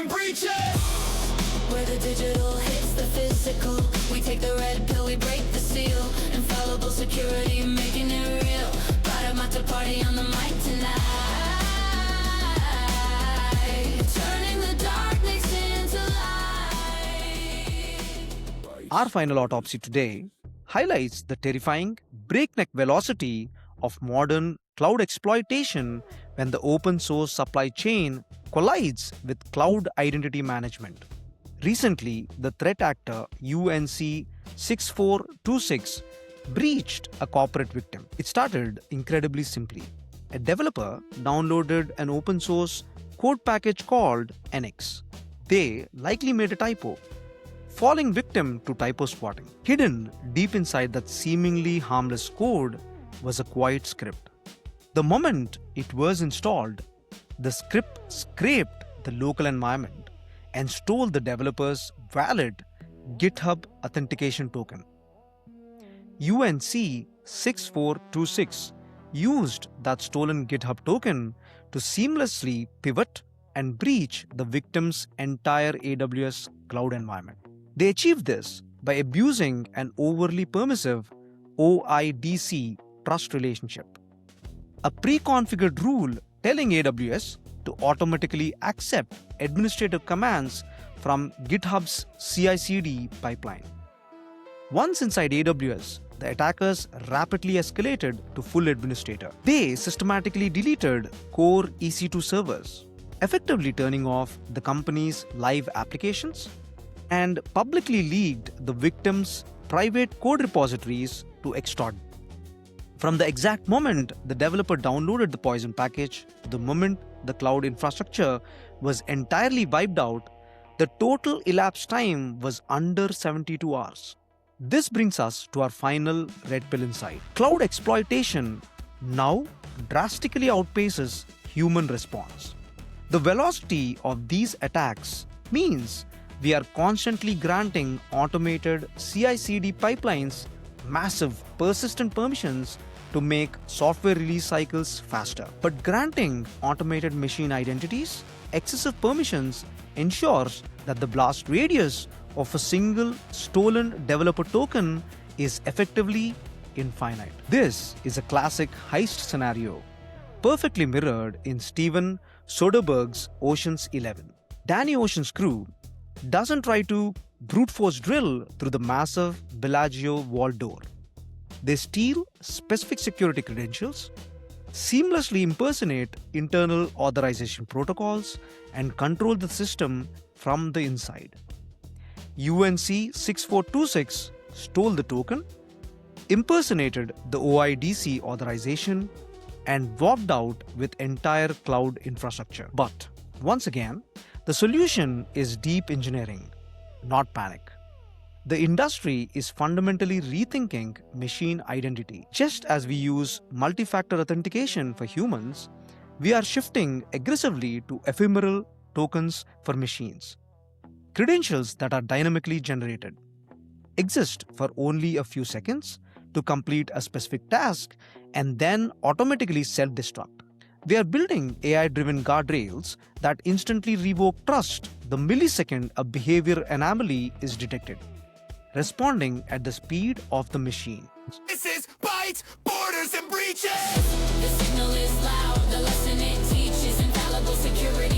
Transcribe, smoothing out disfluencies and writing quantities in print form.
and breaches. Where the digital hits the physical, we take the red pill, we break the seal. Infallible security, making it real. Bada mata party on the mic tonight. Turning the darkness into light. Our final autopsy today highlights the terrifying breakneck velocity of modern cloud exploitation when the open source supply chain collides with cloud identity management. Recently, the threat actor UNC6426 breached a corporate victim. It started incredibly simply. A developer downloaded an open source code package called NX. They likely made a typo, falling victim to typosquatting. Hidden deep inside that seemingly harmless code was a quiet script. The moment it was installed, the script scraped the local environment and stole the developer's valid GitHub authentication token. UNC6426 used that stolen GitHub token to seamlessly pivot and breach the victim's entire AWS cloud environment. They achieved this by abusing an overly permissive OIDC trust relationship, a pre-configured rule telling AWS to automatically accept administrative commands from GitHub's CI/CD pipeline. Once inside AWS, the attackers rapidly escalated to full administrator. They systematically deleted core EC2 servers, effectively turning off the company's live applications, and publicly leaked the victim's private code repositories to extort. From the exact moment the developer downloaded the poison package to the moment the cloud infrastructure was entirely wiped out, the total elapsed time was under 72 hours. This brings us to our final red pill insight. Cloud exploitation now drastically outpaces human response. The velocity of these attacks means we are constantly granting automated CI/CD pipelines massive persistent permissions to make software release cycles faster. But granting automated machine identities excessive permissions ensures that the blast radius of a single stolen developer token is effectively infinite. This is a classic heist scenario, perfectly mirrored in Steven Soderbergh's Ocean's 11. Danny Ocean's crew doesn't try to brute force drill through the massive Bellagio wall door. They steal specific security credentials, seamlessly impersonate internal authorization protocols, and control the system from the inside. UNC6426 stole the token, impersonated the OIDC authorization, and walked out with entire cloud infrastructure. But once again, the solution is deep engineering, not panic. The industry is fundamentally rethinking machine identity. Just as we use multi-factor authentication for humans, we are shifting aggressively to ephemeral tokens for machines. Credentials that are dynamically generated, exist for only a few seconds to complete a specific task, and then automatically self-destruct. We are building AI-driven guardrails that instantly revoke trust the millisecond a behavior anomaly is detected, responding at the speed of the machine. This is bytes, borders, and breaches. The signal is loud, the lesson it teaches. Infallible security.